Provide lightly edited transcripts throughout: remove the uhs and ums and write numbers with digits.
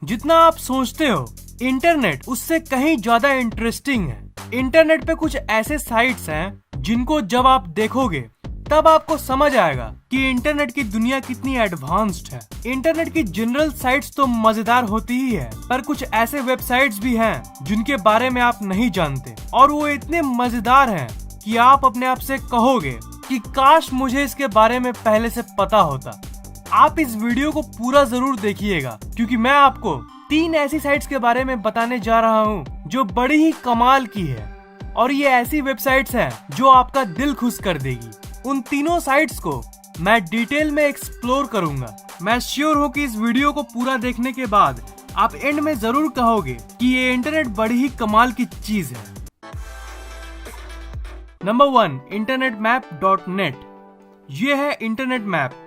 जितना आप सोचते हो इंटरनेट उससे कहीं ज्यादा इंटरेस्टिंग है। इंटरनेट पे कुछ ऐसे साइट्स हैं जिनको जब आप देखोगे तब आपको समझ आएगा कि इंटरनेट की दुनिया कितनी एडवांस्ड है। इंटरनेट की जनरल साइट्स तो मजेदार होती ही है, पर कुछ ऐसे वेबसाइट्स भी हैं जिनके बारे में आप नहीं जानते और वो इतने मजेदार हैं कि आप अपने आप से कहोगे कि काश मुझे इसके बारे में पहले से पता होता। आप इस वीडियो को पूरा जरूर देखिएगा क्योंकि मैं आपको 3 ऐसी साइट्स के बारे में बताने जा रहा हूँ जो बड़ी ही कमाल की है और ये ऐसी वेबसाइट्स हैं जो आपका दिल खुश कर देगी। उन तीनों साइट्स को मैं डिटेल में एक्सप्लोर करूंगा। मैं श्योर हूँ कि इस वीडियो को पूरा देखने के बाद आप एंड में जरूर कहोगे कि ये इंटरनेट बड़ी ही कमाल की चीज है। Number 1, internetmap.net। ये है इंटरनेट मैप।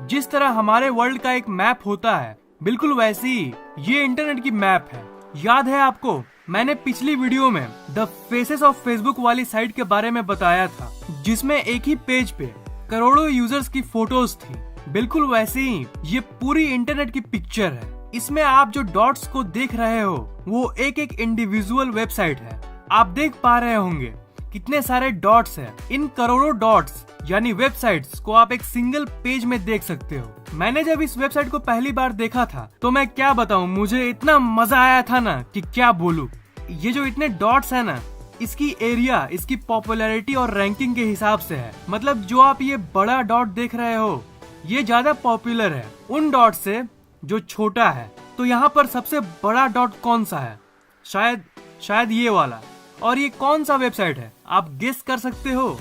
जिस तरह हमारे वर्ल्ड का एक मैप होता है बिल्कुल वैसी ही ये इंटरनेट की मैप है। याद है आपको, मैंने पिछली वीडियो में द फेसेस ऑफ फेसबुक वाली साइट के बारे में बताया था जिसमें एक ही पेज पे करोड़ों यूजर्स की फोटोज थी। बिल्कुल वैसे ही ये पूरी इंटरनेट की पिक्चर है। इसमें आप जो डॉट्स को देख रहे हो वो एक एक इंडिविजुअल वेबसाइट है। आप देख पा रहे होंगे कितने सारे डॉट्स हैं। इन करोड़ों डॉट्स यानी वेबसाइट्स को आप एक सिंगल पेज में देख सकते हो। मैंने जब इस वेबसाइट को पहली बार देखा था तो मैं क्या बताऊं, मुझे इतना मजा आया था ना कि क्या बोलूं। ये जो इतने डॉट्स है ना, इसकी एरिया इसकी पॉपुलैरिटी और रैंकिंग के हिसाब से है। मतलब जो आप ये बड़ा डॉट देख रहे हो ये ज्यादा पॉपुलर है उन डॉट से जो छोटा है। तो यहाँ पर सबसे बड़ा डॉट कौन सा है? शायद ये वाला। और ये कौन सा वेबसाइट है आप गेस कर सकते हो?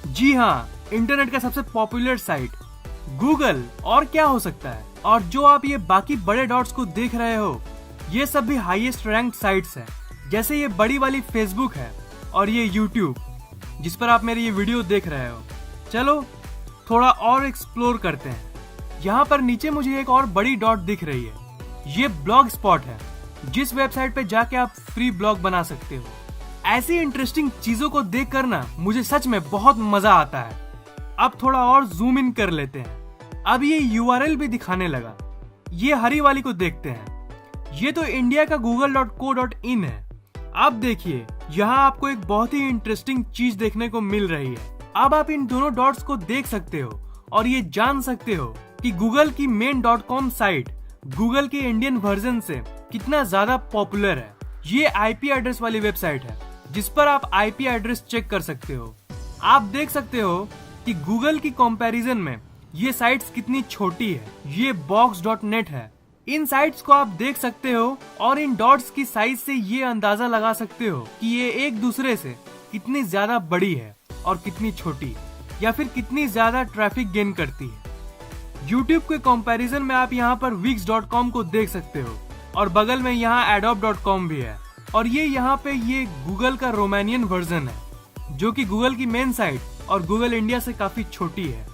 जी हाँ, इंटरनेट का सबसे पॉपुलर साइट गूगल। और क्या हो सकता है? और जो आप ये बाकी बड़े डॉट्स को देख रहे हो ये सब भी हाईएस्ट रैंक्ड साइट्स हैं। जैसे ये बड़ी वाली फेसबुक है और ये यूट्यूब जिस पर आप मेरी ये वीडियो देख रहे हो। चलो थोड़ा और एक्सप्लोर करते हैं। यहाँ पर नीचे मुझे एक और बड़ी डॉट दिख रही है। ये ब्लॉग स्पॉट है जिस वेबसाइट पे जाके आप फ्री ब्लॉग बना सकते हो। ऐसी इंटरेस्टिंग चीजों को देख कर ना मुझे सच में बहुत मजा आता है। अब थोड़ा और जूम इन कर लेते हैं। अब ये URL भी दिखाने लगा। ये हरी वाली को देखते हैं। ये तो इंडिया का google.co.in है। अब देखिए यहाँ आपको एक बहुत ही इंटरेस्टिंग चीज देखने को मिल रही है। अब आप इन दोनों डॉट्स को देख सकते हो और ये जान सकते हो कि गूगल की main.com साइट गूगल के इंडियन वर्जन से कितना ज्यादा पॉपुलर है। ये IP एड्रेस वाली वेबसाइट है जिस पर आप IP एड्रेस चेक कर सकते हो। आप देख सकते हो कि गूगल की कंपैरिजन में ये साइट्स कितनी छोटी है। ये box.net है। इन साइट्स को आप देख सकते हो और इन डॉट्स की साइज से ये अंदाजा लगा सकते हो कि ये एक दूसरे से कितनी ज्यादा बड़ी है और कितनी छोटी, या फिर कितनी ज्यादा ट्रैफिक गेन करती है। यूट्यूब के कंपैरिजन में आप यहाँ पर wix.com को देख सकते हो और बगल में यहाँ adobe.com भी है। और ये यहाँ पे ये गूगल का रोमानियन वर्जन है जो कि गूगल की मेन साइट और गूगल इंडिया से काफी छोटी है।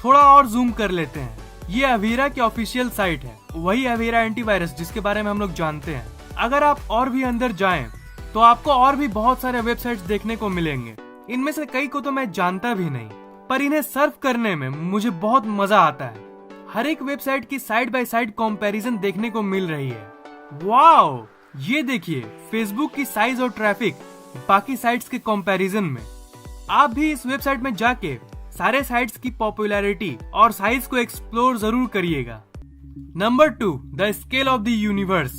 थोड़ा और जूम कर लेते हैं। ये अवीरा की ऑफिशियल साइट है, वही अवीरा एंटीवायरस जिसके बारे में हम लोग जानते हैं। अगर आप और भी अंदर जाएं तो आपको और भी बहुत सारे वेबसाइट्स देखने को मिलेंगे। इनमें से कई को तो मैं जानता भी नहीं, पर इन्हें सर्फ करने में मुझे बहुत मजा आता है। हर एक वेबसाइट की साइड बाय साइड कंपैरिजन देखने को मिल रही है। वाओ, ये देखिए फेसबुक की साइज और ट्रैफिक बाकी साइट्स के कंपैरिजन में। आप भी इस वेबसाइट में जाके सारे साइट्स की पॉपुलैरिटी और साइज को एक्सप्लोर जरूर करिएगा। Number 2, the scale of the universe.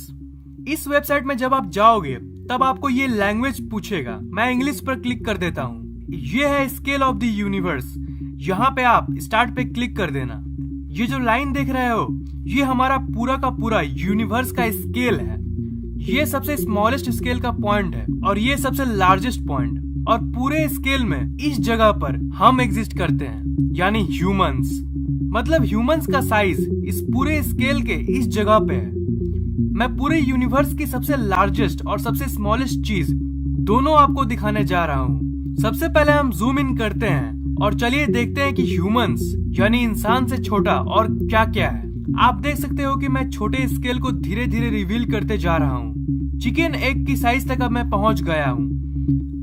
इस वेबसाइट में जब आप जाओगे तब आपको ये लैंग्वेज पूछेगा। मैं इंग्लिश पर क्लिक कर देता हूँ। ये है स्केल ऑफ द यूनिवर्स। यहाँ पे आप स्टार्ट पे क्लिक कर देना। ये जो लाइन देख रहे हो ये हमारा पूरा का पूरा यूनिवर्स का स्केल है। ये सबसे स्मॉलेस्ट स्केल का पॉइंट है और ये सबसे लार्जेस्ट पॉइंट। और पूरे स्केल में इस जगह पर हम एग्जिस्ट करते हैं, यानी ह्यूमंस। मतलब ह्यूमंस का साइज इस पूरे स्केल के इस जगह पे है। मैं पूरे यूनिवर्स की सबसे लार्जेस्ट और सबसे स्मॉलेस्ट चीज दोनों आपको दिखाने जा रहा हूँ। सबसे पहले हम जूम इन करते हैं और चलिए देखते हैं कि ह्यूमंस यानी इंसान से छोटा और क्या क्या है। आप देख सकते हो कि मैं छोटे स्केल को धीरे धीरे रिवील करते जा रहा हूँ। चिकन एग की साइज तक अब मैं पहुंच गया हूँ।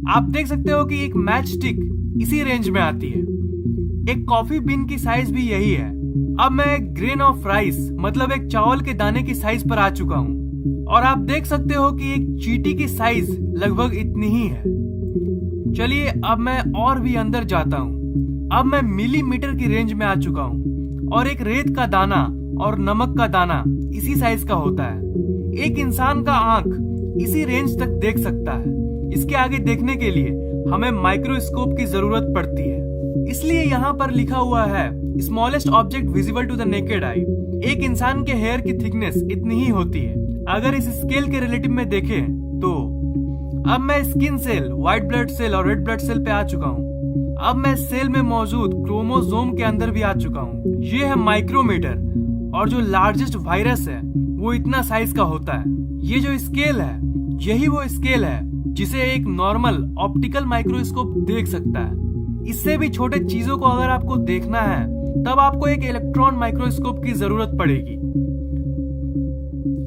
आप देख सकते हो कि एक मैच स्टिक इसी रेंज में आती है। एक कॉफी बीन की साइज भी यही है। अब मैं एक ग्रेन ऑफ राइस मतलब एक चावल के दाने की साइज पर आ चुका हूँ। और आप देख सकते हो कि एक चींटी की साइज लगभग इतनी ही है। चलिए अब मैं और भी अंदर जाता हूँ। अब मैं मिलीमीटर की रेंज में आ चुका हूँ और एक रेत का दाना और नमक का दाना इसी साइज का होता है। एक इंसान का आंख इसी रेंज तक देख सकता है। इसके आगे देखने के लिए हमें माइक्रोस्कोप की जरूरत पड़ती है। इसलिए यहाँ पर लिखा हुआ है smallest object visible to the naked eye. एक इंसान के हेयर की थिकनेस इतनी ही होती है। अगर इस स्केल के रिलेटिव में देखें तो अब मैं skin cell, white blood cell और रेड ब्लड सेल पे आ चुका हूँ। अब मैं सेल में मौजूद क्रोमोसोम के अंदर भी आ चुका हूँ। ये है माइक्रोमीटर और जो लार्जेस्ट वायरस है वो इतना साइज का होता है। ये जो स्केल है यही वो स्केल है जिसे एक नॉर्मल ऑप्टिकल माइक्रोस्कोप देख सकता है। इससे भी छोटे चीजों को अगर आपको देखना है तब आपको एक इलेक्ट्रॉन माइक्रोस्कोप की जरूरत पड़ेगी।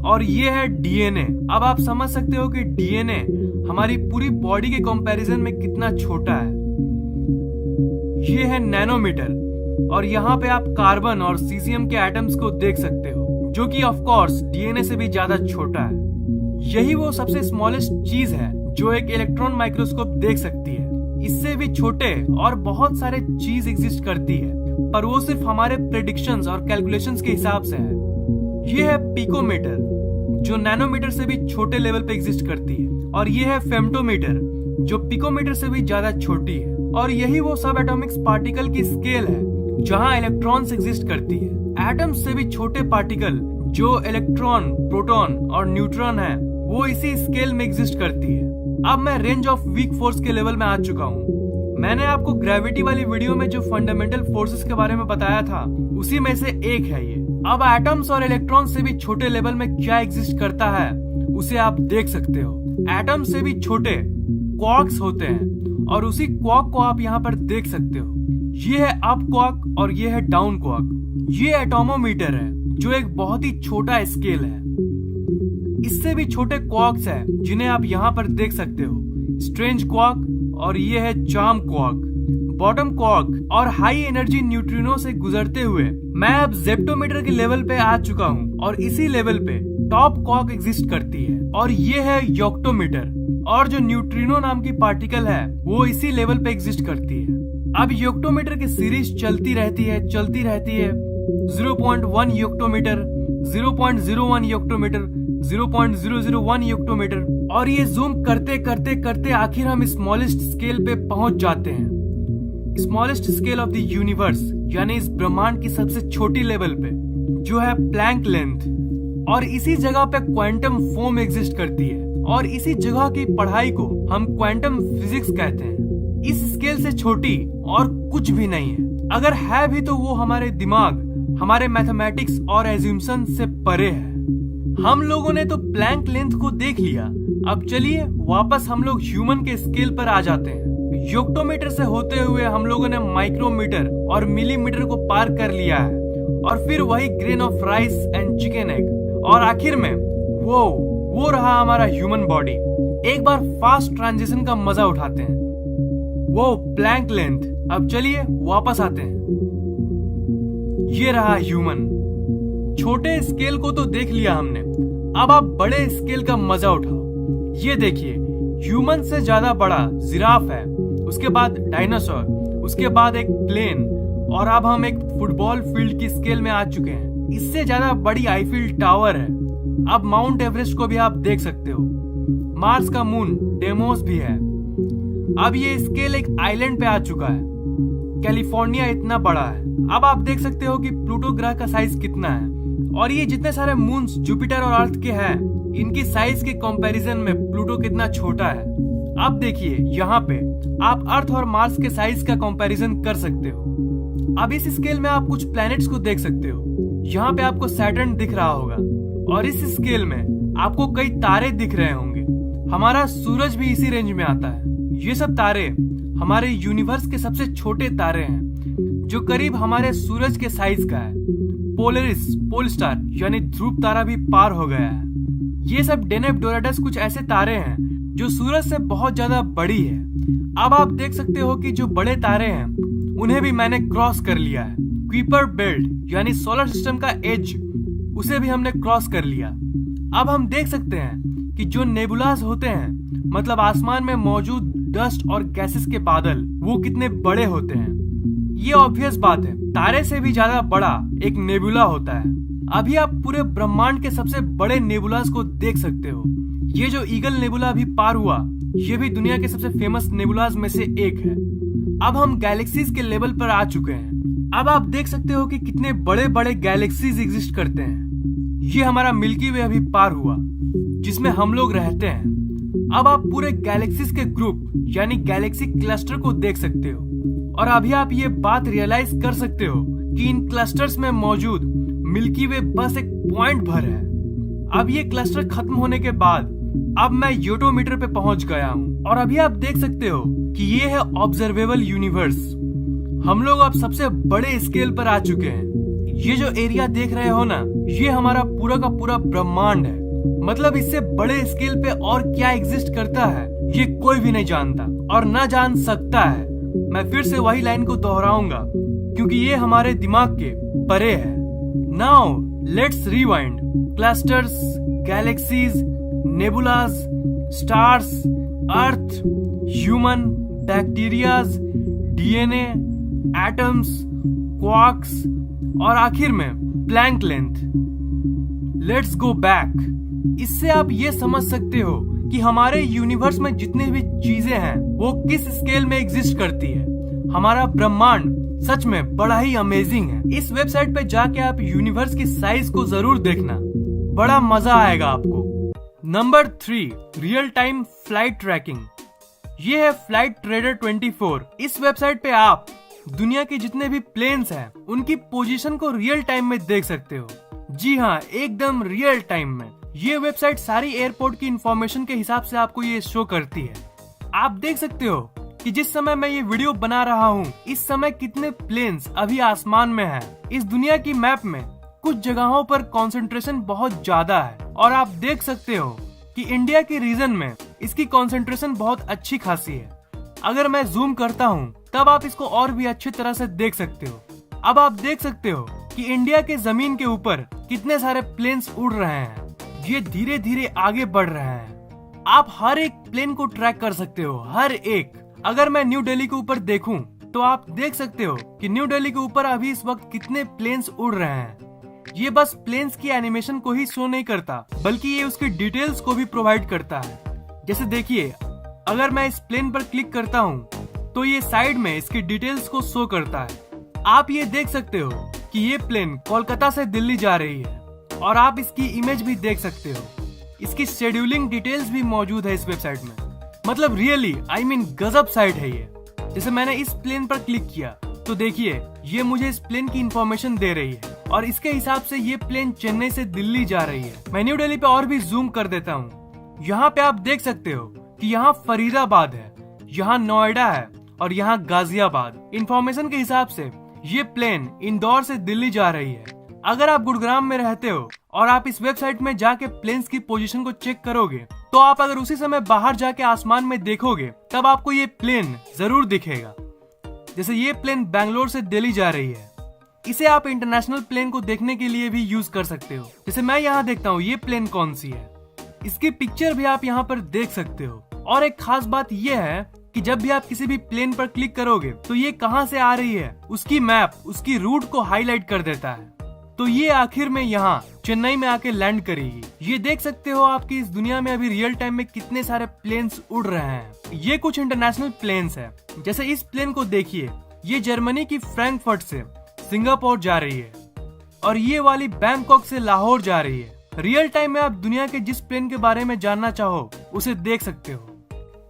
और ये है डीएनए। अब आप समझ सकते हो कि डीएनए हमारी पूरी बॉडी के कंपैरिजन में कितना छोटा है। ये है नैनोमीटर और यहाँ पे आप कार्बन और सीजियम के एटम्स को देख सकते हो जो कि ऑफ कोर्स डीएनए से भी ज्यादा छोटा है। यही वो सबसे स्मॉलेस्ट चीज है जो एक इलेक्ट्रॉन माइक्रोस्कोप देख सकती है। इससे भी छोटे और बहुत सारे चीज एग्जिस्ट करती है पर वो सिर्फ हमारे प्रेडिक्शंस और कैलकुलेशंस के हिसाब से है। ये है पिकोमीटर जो नैनोमीटर से भी छोटे लेवल पे एग्जिस्ट करती है और ये है फेम्टोमीटर जो पिकोमीटर से भी ज्यादा छोटी है। और यही वो सब एटॉमिक पार्टिकल की स्केल है जहां इलेक्ट्रॉन्स एग्जिस्ट करती है। एटम्स से भी छोटे पार्टिकल जो इलेक्ट्रॉन, प्रोटॉन और न्यूट्रॉन है वो इसी स्केल में एग्जिस्ट करती है। अब मैं रेंज ऑफ वीक फोर्स के लेवल में आ चुका हूँ। मैंने आपको ग्रेविटी वाली वीडियो में जो फंडामेंटल फोर्सेस के बारे में बताया था उसी में से एक है ये। अब एटम्स और इलेक्ट्रॉन से भी छोटे लेवल में क्या एग्जिस्ट करता है उसे आप देख सकते हो। एटम से भी छोटे क्वार्क्स होते हैं और उसी क्वार्क को आप यहाँ पर देख सकते हो। ये है अप क्वार्क और ये है डाउन क्वार्क। ये एटोमोमीटर है जो एक बहुत ही छोटा स्केल है। इससे भी छोटे क्वार्क्स हैं जिन्हें आप यहाँ पर देख सकते हो, स्ट्रेंज क्वार्क और ये है चार्म क्वार्क। बॉटम क्वार्क और हाई एनर्जी न्यूट्रिनो से गुजरते हुए मैं अब जेप्टोमीटर के लेवल पे आ चुका हूँ और इसी लेवल पे टॉप क्वार्क एग्जिस्ट करती है और ये है योक्टोमीटर। और जो न्यूट्रिनो नाम की पार्टिकल है वो इसी लेवल पे एग्जिस्ट करती है। अब योक्टोमीटर की सीरीज चलती रहती है 0.1 योक्टोमीटर, 0.01 योक्टोमीटर, 0.001 योक्टोमीटर और ये जूम करते करते करते आखिर हम स्मॉलेस्ट स्केल पे पहुंच जाते हैं। Smallest scale of the universe यानी इस ब्रह्मांड की सबसे छोटी लेवल पे जो है प्लैंक लेंथ। और इसी जगह पे क्वांटम फोम एग्जिस्ट करती है और इसी जगह की पढ़ाई को हम क्वांटम फिजिक्स कहते हैं। इस स्केल से छोटी और कुछ भी नहीं है। अगर है भी तो वो हमारे दिमाग, हमारे मैथमेटिक्स और एज्यूम्शन से परे है। हम लोगों ने तो प्लैंक लेंथ को देख लिया। अब चलिए वापस हम लोग ह्यूमन के स्केल पर आ जाते हैं। योक्टोमीटर से होते हुए हम लोगों ने माइक्रोमीटर और मिलीमीटर को पार कर लिया है और फिर वही grain of rice and chicken egg और आखिर में वो रहा हमारा ह्यूमन बॉडी। एक बार फास्ट ट्रांजिशन का मजा उठाते हैं। वो प्लैंक लेंथ। अब चलिए वापस आते हैं। ये रहा ह्यूमन। छोटे स्केल को तो देख लिया हमने, अब आप बड़े स्केल का मजा उठाओ। ये देखिए, ह्यूमन से ज्यादा बड़ा जिराफ है, उसके बाद डायनासोर, उसके बाद एक प्लेन और अब हम एक फुटबॉल फील्ड की स्केल में आ चुके हैं। इससे ज्यादा बड़ी आईफिल टावर है। अब माउंट एवरेस्ट को भी आप देख सकते हो। मार्स का मून डेमोस भी है। अब ये स्केल एक आइलैंड पे आ चुका है। कैलिफोर्निया इतना बड़ा है। अब आप देख सकते हो कि प्लूटो ग्रह का साइज कितना है और ये जितने सारे मून्स जुपिटर और अर्थ के हैं इनकी साइज के कंपैरिजन में प्लूटो कितना छोटा है। अब देखिए यहाँ पे आप अर्थ और मार्स के साइज का कंपैरिजन कर सकते हो। अब इस स्केल में आप कुछ प्लैनेट्स को देख सकते हो। यहाँ पे आपको सैटर्न दिख रहा होगा और इस स्केल में आपको कई तारे दिख रहे होंगे। हमारा सूरज भी इसी रेंज में आता है। ये सब तारे हमारे यूनिवर्स के सबसे छोटे तारे हैं जो करीब हमारे सूरज के साइज का है। पोलरिस, पोल स्टार यानी ध्रुव तारा भी पार हो गया है। ये सब डेनेब डोराडस कुछ ऐसे तारे हैं जो सूरज से बहुत ज्यादा बड़ी है। अब आप देख सकते हो कि जो बड़े तारे हैं उन्हें भी मैंने क्रॉस कर लिया है। क्वीपर बेल्ट यानी सोलर सिस्टम का एज, उसे भी हमने क्रॉस कर लिया। अब हम देख सकते हैं कि जो नेबुलास होते हैं, मतलब आसमान में मौजूद डस्ट और गैसेस के बादल, वो कितने बड़े होते हैं। ये ऑब्वियस बात है, तारे से भी ज्यादा बड़ा एक नेबुला होता है। अभी आप पूरे ब्रह्मांड के सबसे बड़े नेबुलास को देख सकते हो। ये जो ईगल नेबुला अभी पार हुआ, ये भी दुनिया के सबसे फेमस नेबुलास में से एक है। अब हम गैलेक्सीज के लेवल पर आ चुके हैं। अब आप देख सकते हो कि कितने बड़े बड़े गैलेक्सीज एग्जिस्ट करते हैं। ये हमारा मिल्की वे अभी पार हुआ, जिसमें हम लोग रहते हैं। अब आप पूरे गैलेक्सीज के ग्रुप यानी गैलेक्सी क्लस्टर को देख सकते हो, और अभी आप ये बात रियलाइज कर सकते हो कि इन क्लस्टर्स में मौजूद मिल्की वे बस एक पॉइंट भर है। अब ये क्लस्टर खत्म होने के बाद अब मैं यूटोमीटर पे पहुंच गया हूँ, और अभी आप देख सकते हो कि ये है ऑब्जर्वेबल यूनिवर्स। हम लोग अब सबसे बड़े स्केल पर आ चुके हैं। ये जो एरिया देख रहे हो ना, ये हमारा पूरा का पूरा ब्रह्मांड है। मतलब इससे बड़े स्केल पे और क्या एग्जिस्ट करता है, ये कोई भी नहीं जानता और ना जान सकता है। मैं फिर से वही लाइन को दोहराऊंगा, क्योंकि ये हमारे दिमाग के परे है। Now let's rewind. Clusters, galaxies, nebulas, stars, earth, human, bacterias, DNA, atoms, quarks और आखिर में Planck length. Let's go back. इससे आप ये समझ सकते हो कि हमारे यूनिवर्स में जितने भी चीजें हैं वो किस स्केल में एग्जिस्ट करती है। हमारा ब्रह्मांड सच में बड़ा ही अमेजिंग है। इस वेबसाइट पे जाके आप यूनिवर्स की साइज को जरूर देखना, बड़ा मजा आएगा आपको। Number 3, real time flight tracking. ये है फ्लाइट ट्रेडर 24। इस वेबसाइट पे आप दुनिया के जितने भी प्लेन्स हैं उनकी पोजीशन को रियल टाइम में देख सकते हो। जी हाँ, एकदम रियल टाइम में। ये वेबसाइट सारी एयरपोर्ट की इंफॉर्मेशन के हिसाब से आपको ये शो करती है। आप देख सकते हो कि जिस समय मैं ये वीडियो बना रहा हूँ, इस समय कितने प्लेन्स अभी आसमान में हैं। इस दुनिया की मैप में कुछ जगहों पर कंसंट्रेशन बहुत ज्यादा है, और आप देख सकते हो कि इंडिया के रीजन में इसकी कंसंट्रेशन बहुत अच्छी खासी है। अगर मैं जूम करता हूँ तब आप इसको और भी अच्छी तरह से देख सकते हो। अब आप देख सकते हो कि इंडिया के जमीन के ऊपर कितने सारे प्लेन्स उड़ रहे हैं। ये धीरे धीरे आगे बढ़ रहे हैं। आप हर एक प्लेन को ट्रैक कर सकते हो, हर एक। अगर मैं न्यू दिल्ली के ऊपर देखूं तो आप देख सकते हो कि न्यू दिल्ली के ऊपर अभी इस वक्त कितने प्लेन्स उड़ रहे हैं। ये बस प्लेन्स की एनिमेशन को ही शो नहीं करता, बल्कि ये उसकी डिटेल्स को भी प्रोवाइड करता है। जैसे देखिए, अगर मैं इस प्लेन पर क्लिक करता हूँ तो ये साइड में इसकी डिटेल्स को शो करता है। आप ये देख सकते हो कि ये प्लेन कोलकाता से दिल्ली जा रही है, और आप इसकी इमेज भी देख सकते हो। इसकी शेड्यूलिंग डिटेल्स भी मौजूद है इस वेबसाइट में। मतलब रियली आई मीन गजब साइट है ये। जैसे मैंने इस प्लेन पर क्लिक किया तो देखिए, ये मुझे इस प्लेन की इंफॉर्मेशन दे रही है, और इसके हिसाब से ये प्लेन चेन्नई से दिल्ली जा रही है। मैं न्यू दिल्ली पे और भी जूम कर देता हूँ। यहाँ पे आप देख सकते हो कि यहाँ फरीदाबाद है, यहाँ नोएडा है और यहाँ गाजियाबाद। इंफॉर्मेशन के हिसाब से ये प्लेन इंदौर से दिल्ली जा रही है। अगर आप गुरुग्राम में रहते हो और आप इस वेबसाइट में जाके प्लेन्स की पोजीशन को चेक करोगे, तो आप अगर उसी समय बाहर जाके आसमान में देखोगे तब आपको ये प्लेन जरूर दिखेगा। जैसे ये प्लेन बैंगलोर से दिल्ली जा रही है। इसे आप इंटरनेशनल प्लेन को देखने के लिए भी यूज कर सकते हो। जैसे मैं यहाँ देखता हूँ ये प्लेन कौन सी है, इसकी पिक्चर भी आप यहाँ पर देख सकते हो। और एक खास बात यह है कि जब भी आप किसी भी प्लेन पर क्लिक करोगे तो ये कहाँ से आ रही है उसकी मैप, उसकी रूट को हाईलाइट कर देता है। तो ये आखिर में यहाँ चेन्नई में आके लैंड करेगी। ये देख सकते हो आपकी इस दुनिया में अभी रियल टाइम में कितने सारे प्लेन्स उड़ रहे हैं। ये कुछ इंटरनेशनल प्लेन्स है। जैसे इस प्लेन को देखिए, ये जर्मनी की फ्रैंकफर्ट से सिंगापुर जा रही है, और ये वाली बैंकॉक से लाहौर जा रही है। रियल टाइम में आप दुनिया के जिस प्लेन के बारे में जानना चाहो उसे देख सकते हो।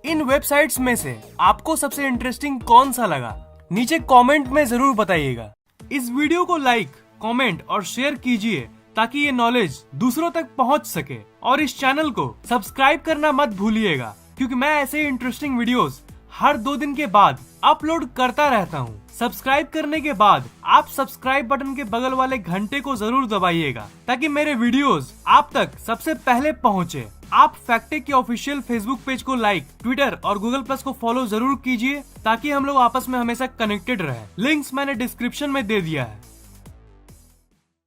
इन वेबसाइट्स में से आपको सबसे इंटरेस्टिंग कौन सा लगा, नीचे कमेंट में जरूर बताइएगा। इस वीडियो को लाइक, कमेंट और शेयर कीजिए ताकि ये नॉलेज दूसरों तक पहुंच सके, और इस चैनल को सब्सक्राइब करना मत भूलिएगा, क्योंकि मैं ऐसे इंटरेस्टिंग वीडियोस हर 2 दिन के बाद अपलोड करता रहता हूँ। सब्सक्राइब करने के बाद आप सब्सक्राइब बटन के बगल वाले घंटे को जरूर दबाइएगा ताकि मेरे वीडियोस आप तक सबसे पहले पहुँचे। आप फैक्टेक के ऑफिशियल फेसबुक पेज को लाइक, ट्विटर और गूगल प्लस को फॉलो जरूर कीजिए ताकि हम लोग आपस में हमेशा कनेक्टेड रहे। लिंक्स मैंने डिस्क्रिप्शन में दे दिया है।